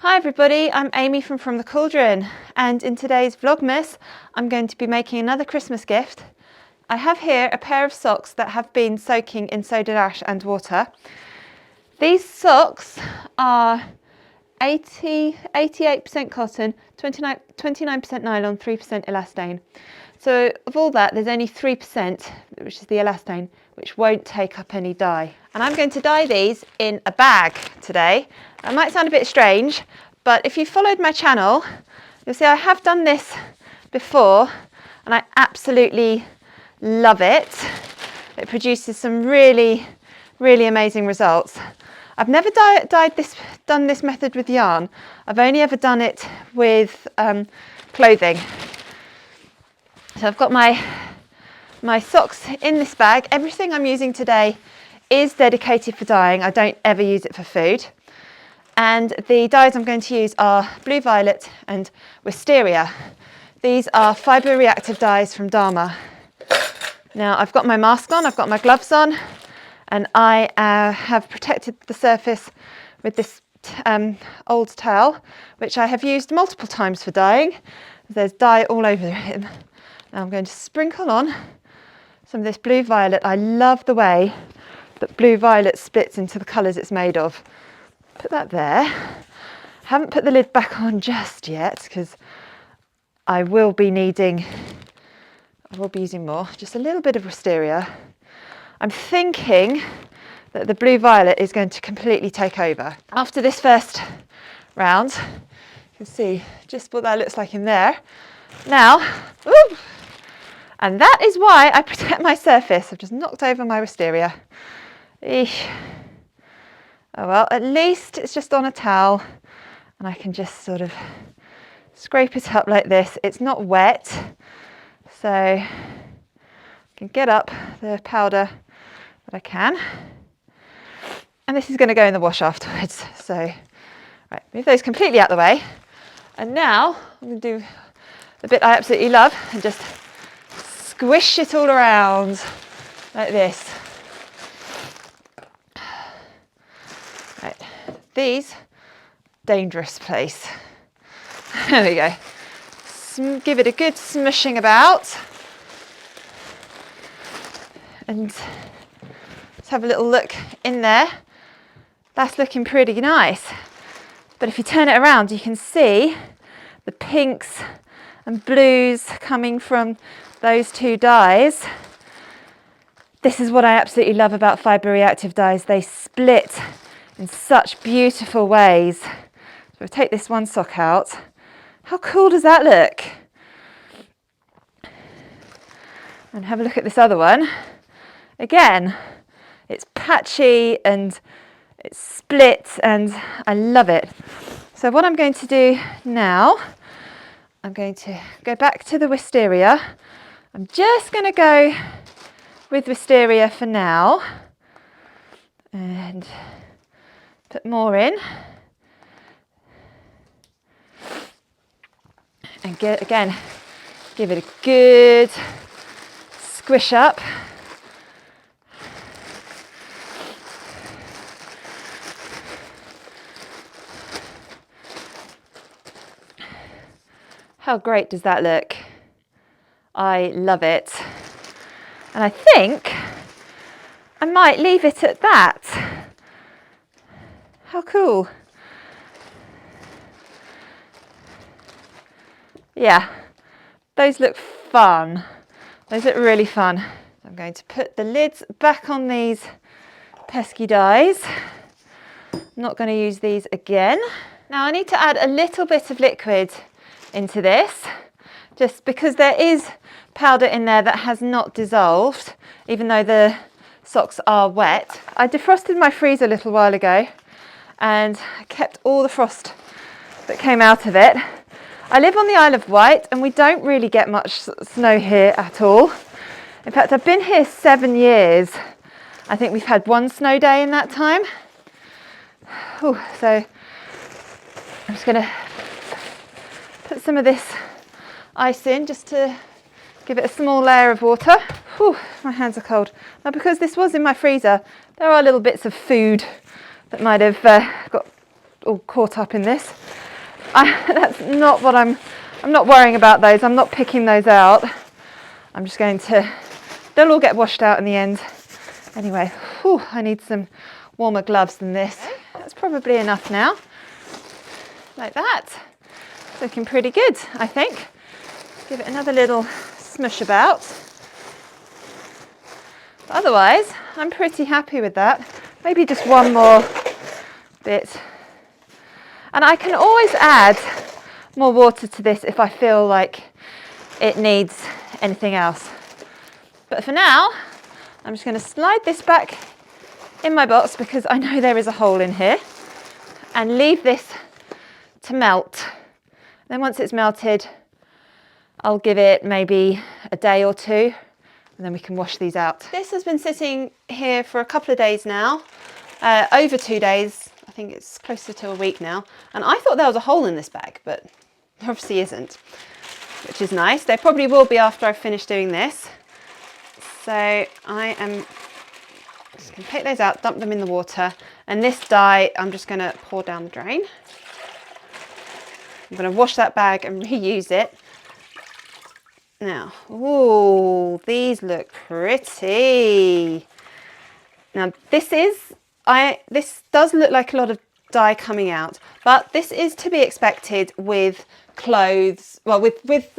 Hi everybody, I'm Amy from the Cauldron, and in today's Vlogmas I'm going to be making another Christmas gift. I have here a pair of socks that have been soaking in soda ash and water. These socks are 88% cotton, 29% nylon, 3% elastane. So of all that, there's only 3%, which is the elastane, which won't take up any dye. And I'm going to dye these in a bag today. It might sound a bit strange, but if you followed my channel, you'll see I have done this before and I absolutely love it. It produces some really amazing results. I've never done this method with yarn. I've only ever done it with clothing. So I've got my socks in this bag. Everything I'm using today is dedicated for dyeing. I don't ever use it for food. And the dyes I'm going to use are Blue Violet and Wisteria. These are Fibre reactive dyes from Dyer. Now I've got my mask on, I've got my gloves on, and I have protected the surface with this old towel, which I have used multiple times for dyeing. There's dye all over it. Now I'm going to sprinkle on some of this Blue Violet. I love the way that Blue Violet splits into the colours it's made of. Put that there. I haven't put the lid back on just yet because I will be using more. Just a little bit of Wisteria. I'm thinking that the Blue Violet is going to completely take over. After this first round, you can see just what that looks like in there. Now, ooh, and that is why I protect my surface. I've just knocked over my Wisteria. Eesh. Oh well, at least it's just on a towel and I can just sort of scrape it up like this. It's not wet, so I can get up the powder that I can. And this is going to go in the wash afterwards. So, right, move those completely out of the way. And now I'm going to do the bit I absolutely love and just squish it all around like this. Right, these, dangerous place. There we go. Give it a good smooshing about. And let's have a little look in there. That's looking pretty nice. But if you turn it around, you can see the pinks and blues coming from those two dyes. This is what I absolutely love about Fibre reactive dyes. They split in such beautiful ways. So we'll take this one sock out. How cool does that look? And have a look at this other one. Again, it's patchy and it's split and I love it. So what I'm going to do now, I'm going to go back to the Wisteria. I'm just going to go with Wisteria for now and put more in. And again, give it a good squish up. How great does that look? I love it. And I think I might leave it at that. How cool. Yeah, those look fun. Those look really fun. I'm going to put the lids back on these pesky dyes. I'm not going to use these again. Now I need to add a little bit of liquid into this, just because there is powder in there that has not dissolved, even though the socks are wet. I defrosted my freezer a little while ago and kept all the frost that came out of it. I live on the Isle of Wight and we don't really get much snow here at all. In fact, I've been here 7 years. I think we've had one snow day in that time. Ooh, so I'm just going to put some of this ice in just to give it a small layer of water. Whew, my hands are cold. Now because this was in my freezer, there are little bits of food that might have got all caught up in this. That's not what I'm not worrying about those. I'm not picking those out. I'm just going to, they'll all get washed out in the end. Anyway, whew, I need some warmer gloves than this. That's probably enough now. Like that. Looking pretty good, I think. Give it another little smush about. But otherwise, I'm pretty happy with that. Maybe just one more bit. And I can always add more water to this if I feel like it needs anything else. But for now, I'm just going to slide this back in my box because I know there is a hole in here, and leave this to melt. Then once it's melted, I'll give it maybe a day or two, and then we can wash these out. This has been sitting here for a couple of days now, over 2 days. I think it's closer to a week now. And I thought there was a hole in this bag, but there obviously isn't, which is nice. There probably will be after I've finished doing this. So I am just going to pick those out, dump them in the water. And this dye, I'm just going to pour down the drain. I'm going to wash that bag and reuse it. Now, ooh, these look pretty. Now this does look like a lot of dye coming out, but this is to be expected with clothes, well, with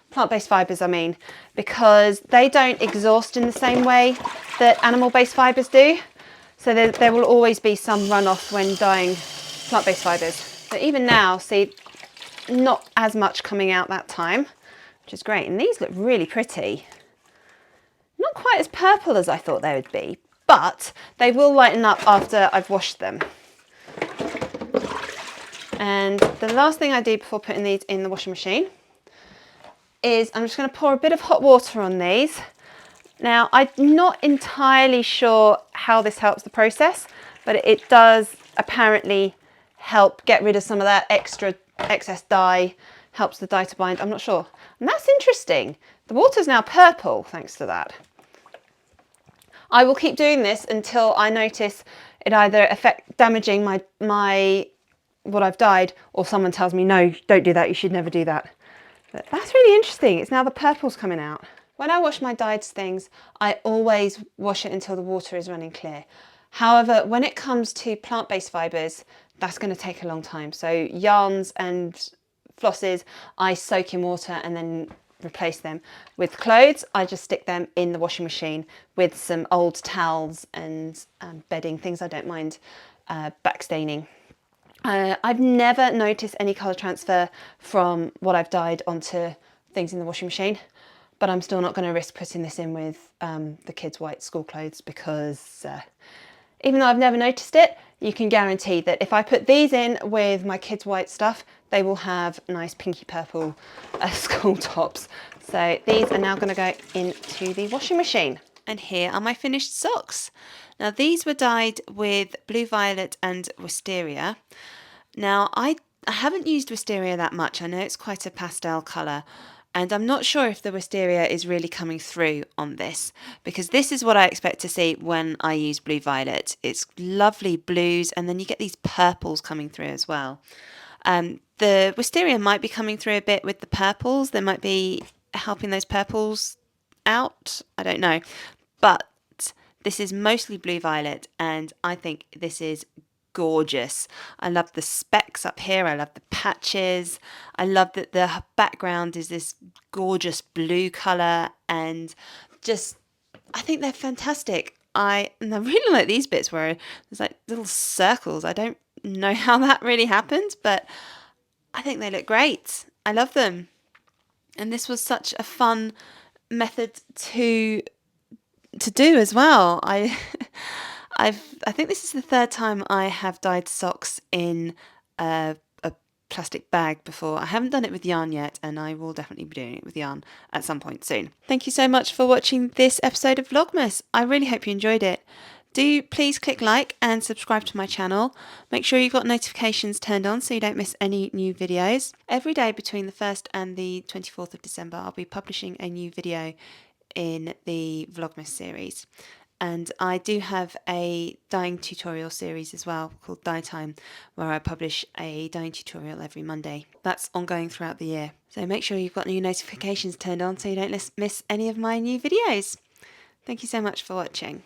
plant-based fibres, I mean, because they don't exhaust in the same way that animal-based fibres do. So there will always be some runoff when dyeing plant-based fibres. But even now, see, not as much coming out that time, which is great. And these look really pretty. Not quite as purple as I thought they would be, but they will lighten up after I've washed them. And the last thing I do before putting these in the washing machine is I'm just going to pour a bit of hot water on these. Now, I'm not entirely sure how this helps the process, but it does apparently help get rid of some of that excess dye, helps the dye to bind. I'm not sure. And that's interesting. The water's now purple thanks to that. I will keep doing this until I notice it either damaging my what I've dyed, or someone tells me, no, don't do that, you should never do that. But that's really interesting. It's now the purple's coming out. When I wash my dyed things, I always wash it until the water is running clear. However, when it comes to plant-based fibres, that's going to take a long time. So yarns and flosses, I soak in water and then replace them. With clothes, I just stick them in the washing machine with some old towels and bedding, things I don't mind back staining. I've never noticed any colour transfer from what I've dyed onto things in the washing machine, but I'm still not going to risk putting this in with the kids' white school clothes because even though I've never noticed it, you can guarantee that if I put these in with my kids' white stuff, they will have nice pinky purple school tops. So these are now going to go into the washing machine. And here are my finished socks. Now these were dyed with blue violet and wisteria. Now I haven't used wisteria that much. I know it's quite a pastel colour, and I'm not sure if the wisteria is really coming through on this, because this is what I expect to see when I use blue violet. It's lovely blues, and then you get these purples coming through as well. The wisteria might be coming through a bit with the purples. They might be helping those purples out. I don't know. But this is mostly blue violet, and I think this is gorgeous. I love the specks up here. I love the patches. I love that the background is this gorgeous blue colour, and just, I think they're fantastic. And I really like these bits where there's like little circles. I don't know how that really happened, but I think they look great. I love them. And this was such a fun method to do as well. I think this is the third time I have dyed socks in a plastic bag before. I haven't done it with yarn yet, and I will definitely be doing it with yarn at some point soon. Thank you so much for watching this episode of Vlogmas. I really hope you enjoyed it. Do please click like and subscribe to my channel. Make sure you've got notifications turned on so you don't miss any new videos. Every day between the 1st and the 24th of December, I'll be publishing a new video in the Vlogmas series. And I do have a dyeing tutorial series as well called Dye Time, where I publish a dyeing tutorial every Monday. That's ongoing throughout the year. So make sure you've got new notifications turned on so you don't miss any of my new videos. Thank you so much for watching.